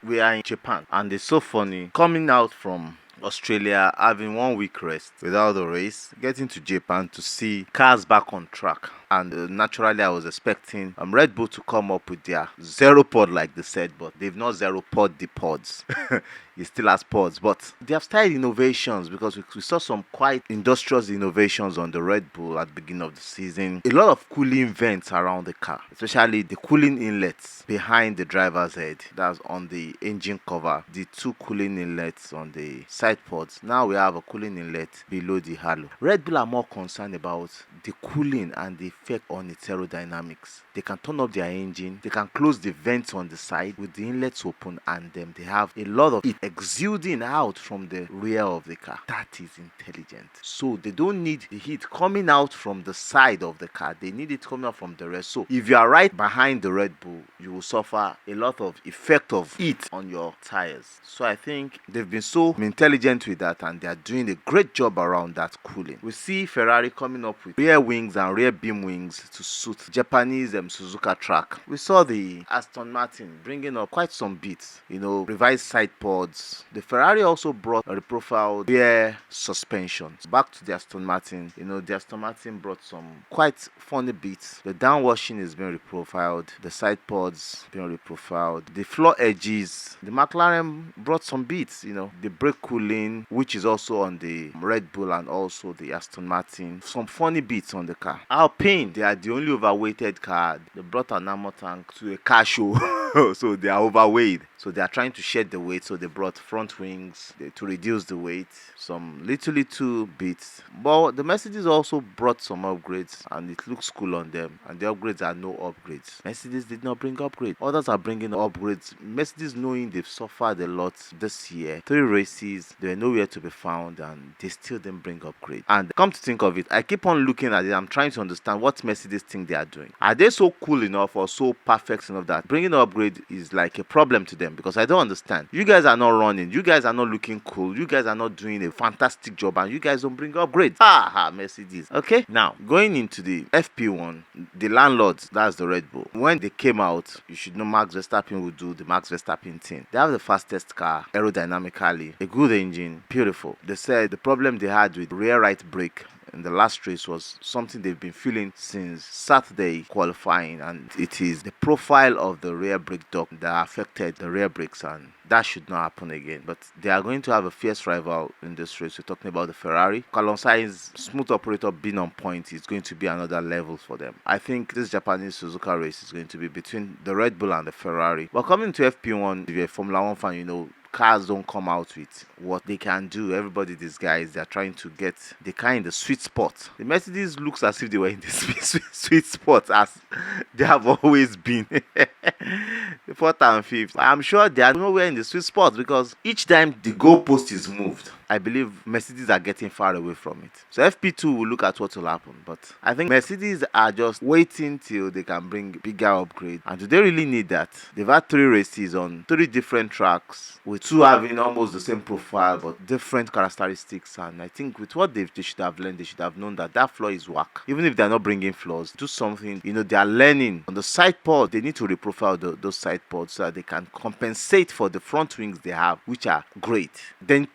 we are in Japan, and it's so funny coming out from Australia, having 1 week rest without the race, getting to Japan to see cars back on track. And naturally, I was expecting Red Bull to come up with their zero pod, like they said, but they've not zero pod the pods. It still has pods, but they have started innovations because we saw some quite industrious innovations on the Red Bull at the beginning of the season. A lot of cooling vents around the car, especially the cooling inlets behind the driver's head. That's on the engine cover. The 2 cooling inlets on the side pods. Now we have a cooling inlet below the halo. Red Bull are more concerned about the cooling and the effect on its aerodynamics. They can turn up their engine, they can close the vents on the side with the inlets open, and they have a lot of it exuding out from the rear of the car. That is intelligent. So they don't need the heat coming out from the side of the car, they need it coming out from the rear. So if you are right behind the Red Bull, you will suffer a lot of effect of heat on your tires. So I think they've been so intelligent with that, and they are doing a great job around that cooling. We see Ferrari coming up with rear wings and rear beam wings to suit Japanese Suzuka track. We saw the Aston Martin bringing up quite some bits, revised side pods. The Ferrari also brought a reprofiled rear suspensions. Back to the Aston Martin, the Aston Martin brought some quite funny bits. The downwashing is being reprofiled, the side pods being reprofiled, the floor edges. The McLaren brought some bits, the brake cooling, which is also on the Red Bull and also the Aston Martin. Some funny bits on the car. Alpine, they are the only overweighted car. They brought an armor tank to a car show. So they are overweight. So they are trying to shed the weight. So they brought front wings to reduce the weight. Some little bits. But the Mercedes also brought some upgrades, and it looks cool on them. And the upgrades are no upgrades. Mercedes did not bring upgrades. Others are bringing upgrades. Mercedes, knowing they've suffered a lot this year, 3 races, they were nowhere to be found, and they still didn't bring upgrades. And come to think of it, I keep on looking at it. I'm trying to understand what Mercedes think they are doing. Are they so cool enough or so perfect enough that bringing an upgrade is like a problem to them? Because I don't understand. You guys are not running. You guys are not looking cool. You guys are not doing a fantastic job, and you guys don't bring upgrades. Mercedes. Okay, now going into the FP1, the landlords, that's the Red Bull. When they came out, you should know Max Verstappen will do the Max Verstappen thing. They have the fastest car aerodynamically, a good engine, beautiful. They said the problem they had with rear right brake in the last race was something they've been feeling since Saturday qualifying, and it is the profile of the rear brake duct that affected the rear brakes, and that should not happen again. But they are going to have a fierce rival in this race. We're talking about the Ferrari. Alongside smooth operator being on point is going to be another level for them. I think this Japanese Suzuka race is going to be between the Red Bull and the Ferrari. But coming to FP1, if you're a Formula 1 fan, cars don't come out with what they can do. Everybody, these guys, they're trying to get the car in the sweet spot. The Mercedes looks as if they were in the sweet spot, as they have always been. The 4th and 5th. I'm sure they are nowhere in the sweet spot, because each time the goalpost is moved, I believe Mercedes are getting far away from it. So FP2 will look at what will happen. But I think Mercedes are just waiting till they can bring bigger upgrades. And do they really need that? They've had 3 races on 3 different tracks, with 2 having almost the same profile but different characteristics. And I think with what they should have learned, they should have known that floor is whack. Even if they're not bringing flaws, do something. They are learning. On the side pod, they need to reprofile those side pods so that they can compensate for the front wings they have, which are great. Then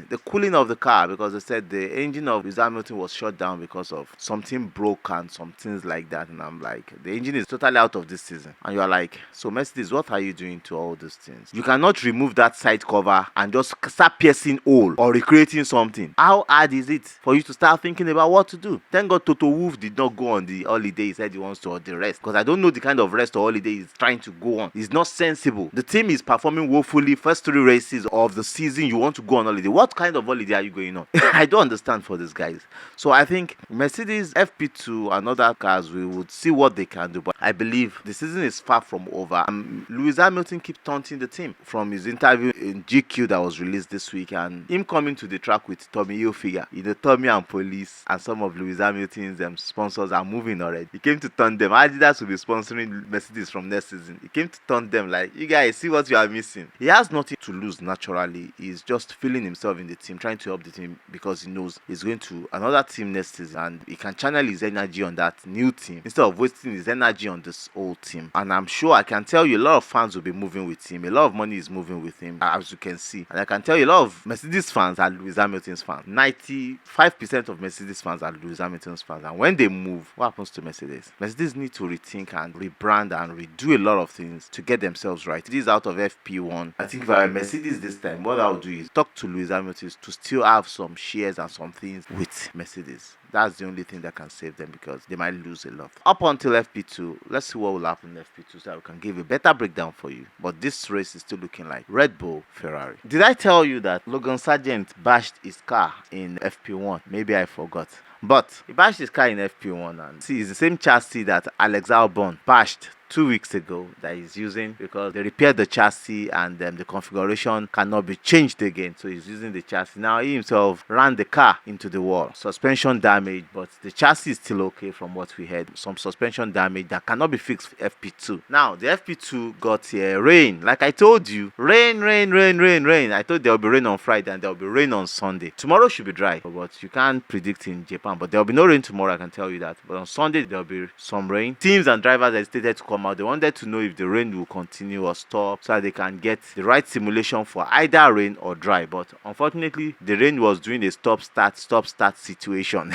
the cooling of the car, because they said the engine of Lewis Hamilton was shut down because of something broke and some things like that. And I'm like, the engine is totally out of this season. And you're like, so Mercedes, what are you doing to all these things? You cannot remove that side cover and just start piercing hole or recreating something. How hard is it for you to start thinking about what to do? Thank God Toto Wolff did not go on the holiday. He said he wants to the rest, because I don't know the kind of rest or holiday he's trying to go on. It's not sensible. The team is performing woefully. First 3 races of the season, you want to go on holiday. What kind of holiday are you going on? I don't understand for these guys. So I think Mercedes, FP2 and other cars, we would see what they can do. But I believe the season is far from over. Lewis Hamilton keeps taunting the team from his interview in GQ that was released this week, and him coming to the track with Tommy Hilfiger. Tommy and Police and some of Lewis Hamilton's sponsors are moving already. He came to taunt them. Adidas will be sponsoring Mercedes from next season. He came to taunt them like, you guys see what you are missing. He has nothing to lose naturally. He's just feeling himself in the team, trying to help the team because he knows he's going to another team next season and he can channel his energy on that new team instead of wasting his energy on this old team. And I'm sure I can tell you a lot of fans will be moving with him. A lot of money is moving with him, as you can see. And I can tell you a lot of Mercedes fans are Lewis Hamilton's fans. 95% of Mercedes fans are Lewis Hamilton's fans. And when they move, what happens to Mercedes? Mercedes need to rethink and rebrand and redo a lot of things to get themselves right. It is out of FP1. I think if I were Mercedes this time, what I'll do is talk to Lewis Hamilton to still have some shares and some things with Mercedes. That's the only thing that can save them because they might lose a lot. Up until FP2, let's see what will happen in FP2 so I can give a better breakdown for you. But this race is still looking like Red Bull, Ferrari. Did I tell you that Logan Sergeant bashed his car in FP1? Maybe I forgot. But he bashed his car in FP1 and see, it's the same chassis that Alex Albon bashed 2 weeks ago that he's using because they repaired the chassis and the configuration cannot be changed again. So he's using the chassis. Now he himself ran the car into the wall. Suspension damage, but the chassis is still okay from what we heard. Some suspension damage that cannot be fixed for FP2. Now the FP2 got rain. Like I told you, rain. I thought there will be rain on Friday and there will be rain on Sunday. Tomorrow should be dry, but you can't predict in Japan. But there will be no rain tomorrow, I can tell you that. But on Sunday there will be some rain. Teams and drivers hesitated to come out. They wanted to know if the rain will continue or stop so that they can get the right simulation for either rain or dry. But unfortunately, the rain was doing a stop-start situation,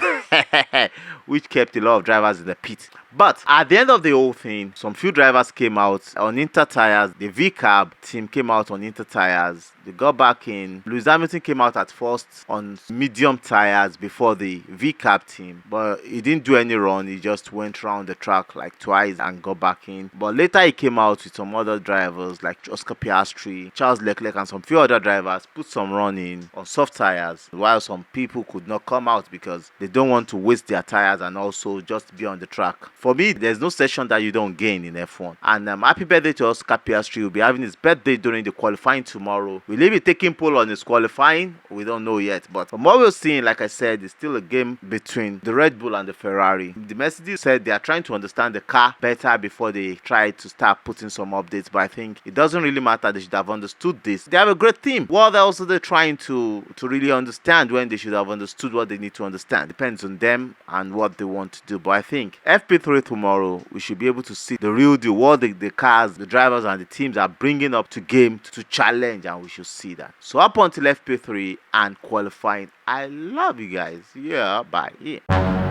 which kept a lot of drivers in the pit. But at the end of the whole thing, some few drivers came out on Inter tires. The VCAB team came out on Inter tires. They got back in. Lewis Hamilton came out at first on medium tires before the VCAB team. But he didn't do any run. He just went around the track like twice and got back in. But later he came out with some other drivers like Oscar Piastri, Charles Leclerc and some few other drivers, put some run in on soft tires, while some people could not come out because they don't want to waste their tires and also just be on the track. For me, there's no session that you don't gain in F1. And happy birthday to Oscar Piastri. He'll be having his birthday during the qualifying tomorrow. Will he be taking pole on his qualifying? We don't know yet. But from what we're seeing, like I said, it's still a game between the Red Bull and the Ferrari. The Mercedes said they are trying to understand the car better before they try to start putting some updates. But I think it doesn't really matter. They should have understood this. They have a great team. What else are they trying to really understand when they should have understood what they need to understand? Depends on them and what they want to do. But I think FP3 tomorrow, we should be able to see the real deal, what the cars, the drivers and the teams are bringing up to game to challenge, and we should see that. So up until FP3 and qualifying, I love you guys. Yeah, bye. Yeah.